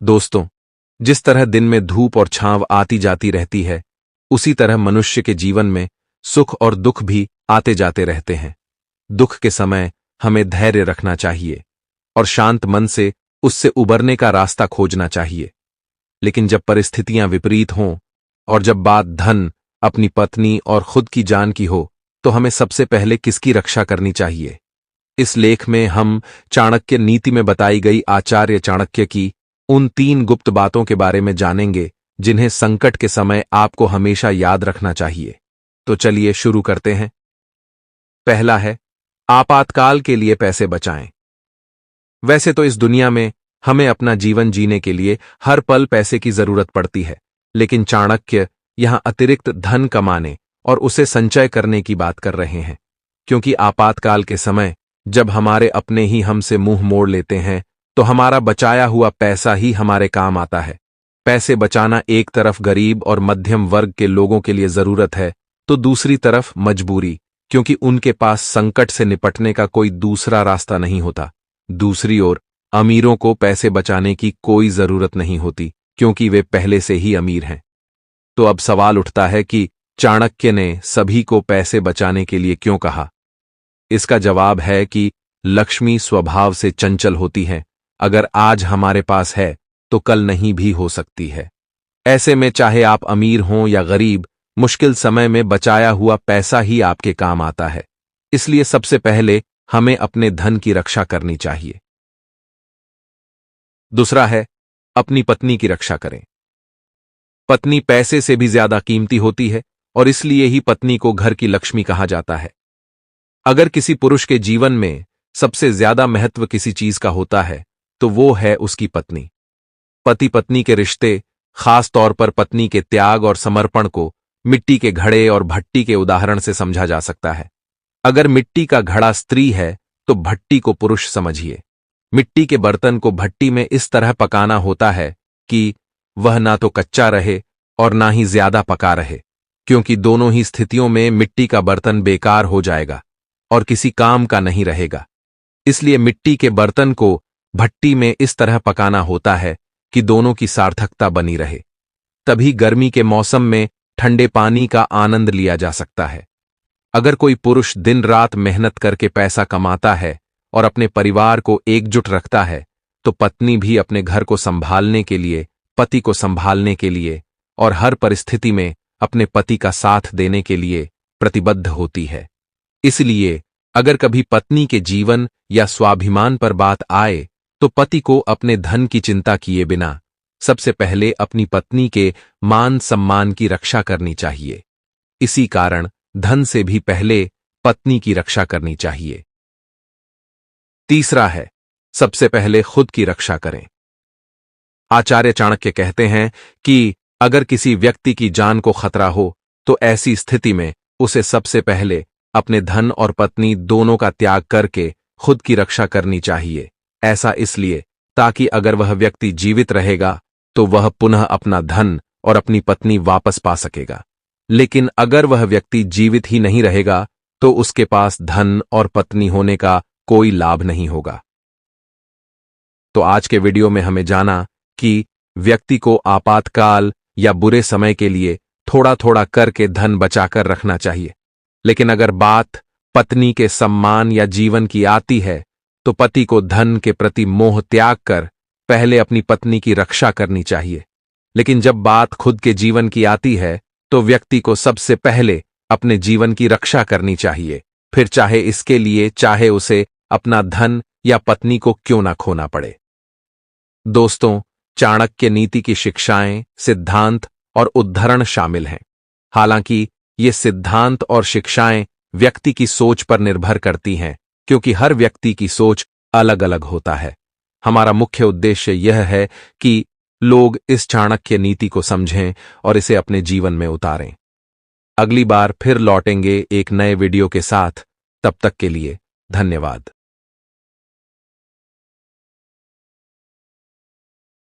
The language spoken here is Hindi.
दोस्तों, जिस तरह दिन में धूप और छांव आती जाती रहती है, उसी तरह मनुष्य के जीवन में सुख और दुख भी आते जाते रहते हैं। दुख के समय हमें धैर्य रखना चाहिए और शांत मन से उससे उबरने का रास्ता खोजना चाहिए। लेकिन जब परिस्थितियां विपरीत हों और जब बात धन, अपनी पत्नी और खुद की जान की हो, तो हमें सबसे पहले किसकी रक्षा करनी चाहिए? इस लेख में हम चाणक्य नीति में बताई गई आचार्य चाणक्य की उन 3 गुप्त बातों के बारे में जानेंगे जिन्हें संकट के समय आपको हमेशा याद रखना चाहिए। तो चलिए शुरू करते हैं। पहला है, आपातकाल के लिए पैसे बचाएं। वैसे तो इस दुनिया में हमें अपना जीवन जीने के लिए हर पल पैसे की जरूरत पड़ती है, लेकिन चाणक्य यहां अतिरिक्त धन कमाने और उसे संचय करने की बात कर रहे हैं, क्योंकि आपातकाल के समय जब हमारे अपने ही हमसे मुंह मोड़ लेते हैं, तो हमारा बचाया हुआ पैसा ही हमारे काम आता है। पैसे बचाना एक तरफ गरीब और मध्यम वर्ग के लोगों के लिए जरूरत है, तो दूसरी तरफ मजबूरी, क्योंकि उनके पास संकट से निपटने का कोई दूसरा रास्ता नहीं होता। दूसरी ओर अमीरों को पैसे बचाने की कोई जरूरत नहीं होती, क्योंकि वे पहले से ही अमीर हैं। तो अब सवाल उठता है कि चाणक्य ने सभी को पैसे बचाने के लिए क्यों कहा? इसका जवाब है कि लक्ष्मी स्वभाव से चंचल होती है। अगर आज हमारे पास है तो कल नहीं भी हो सकती है। ऐसे में चाहे आप अमीर हों या गरीब, मुश्किल समय में बचाया हुआ पैसा ही आपके काम आता है। इसलिए सबसे पहले हमें अपने धन की रक्षा करनी चाहिए। दूसरा है, अपनी पत्नी की रक्षा करें। पत्नी पैसे से भी ज्यादा कीमती होती है और इसलिए ही पत्नी को घर की लक्ष्मी कहा जाता है। अगर किसी पुरुष के जीवन में सबसे ज्यादा महत्व किसी चीज का होता है तो वो है उसकी पत्नी। पति पत्नी के रिश्ते, खास तौर पर पत्नी के त्याग और समर्पण को मिट्टी के घड़े और भट्टी के उदाहरण से समझा जा सकता है। अगर मिट्टी का घड़ा स्त्री है तो भट्टी को पुरुष समझिए। मिट्टी के बर्तन को भट्टी में इस तरह पकाना होता है कि वह ना तो कच्चा रहे और ना ही ज्यादा पका रहे, क्योंकि दोनों ही स्थितियों में मिट्टी का बर्तन बेकार हो जाएगा और किसी काम का नहीं रहेगा। इसलिए मिट्टी के बर्तन को भट्टी में इस तरह पकाना होता है कि दोनों की सार्थकता बनी रहे। तभी गर्मी के मौसम में ठंडे पानी का आनंद लिया जा सकता है। अगर कोई पुरुष दिन रात मेहनत करके पैसा कमाता है और अपने परिवार को एकजुट रखता है, तो पत्नी भी अपने घर को संभालने के लिए, पति को संभालने के लिए और हर परिस्थिति में अपने पति का साथ देने के लिए प्रतिबद्ध होती है। इसलिए अगर कभी पत्नी के जीवन या स्वाभिमान पर बात आए, तो पति को अपने धन की चिंता किए बिना सबसे पहले अपनी पत्नी के मान सम्मान की रक्षा करनी चाहिए। इसी कारण धन से भी पहले पत्नी की रक्षा करनी चाहिए। तीसरा है, सबसे पहले खुद की रक्षा करें। आचार्य चाणक्य कहते हैं कि अगर किसी व्यक्ति की जान को खतरा हो, तो ऐसी स्थिति में उसे सबसे पहले अपने धन और पत्नी दोनों का त्याग करके खुद की रक्षा करनी चाहिए। ऐसा इसलिए ताकि अगर वह व्यक्ति जीवित रहेगा तो वह पुनः अपना धन और अपनी पत्नी वापस पा सकेगा, लेकिन अगर वह व्यक्ति जीवित ही नहीं रहेगा तो उसके पास धन और पत्नी होने का कोई लाभ नहीं होगा। तो आज के वीडियो में हमें जाना कि व्यक्ति को आपातकाल या बुरे समय के लिए थोड़ा थोड़ा करके धन बचाकर रखना चाहिए, लेकिन अगर बात पत्नी के सम्मान या जीवन की आती है तो पति को धन के प्रति मोह त्याग कर पहले अपनी पत्नी की रक्षा करनी चाहिए। लेकिन जब बात खुद के जीवन की आती है तो व्यक्ति को सबसे पहले अपने जीवन की रक्षा करनी चाहिए, फिर चाहे इसके लिए चाहे उसे अपना धन या पत्नी को क्यों ना खोना पड़े। दोस्तों, चाणक्य नीति की शिक्षाएं, सिद्धांत और उद्धरण शामिल हैं। हालांकि ये सिद्धांत और शिक्षाएं व्यक्ति की सोच पर निर्भर करती हैं, क्योंकि हर व्यक्ति की सोच अलग अलग होता है। हमारा मुख्य उद्देश्य यह है कि लोग इस चाणक्य नीति को समझें और इसे अपने जीवन में उतारें। अगली बार फिर लौटेंगे एक नए वीडियो के साथ। तब तक के लिए धन्यवाद।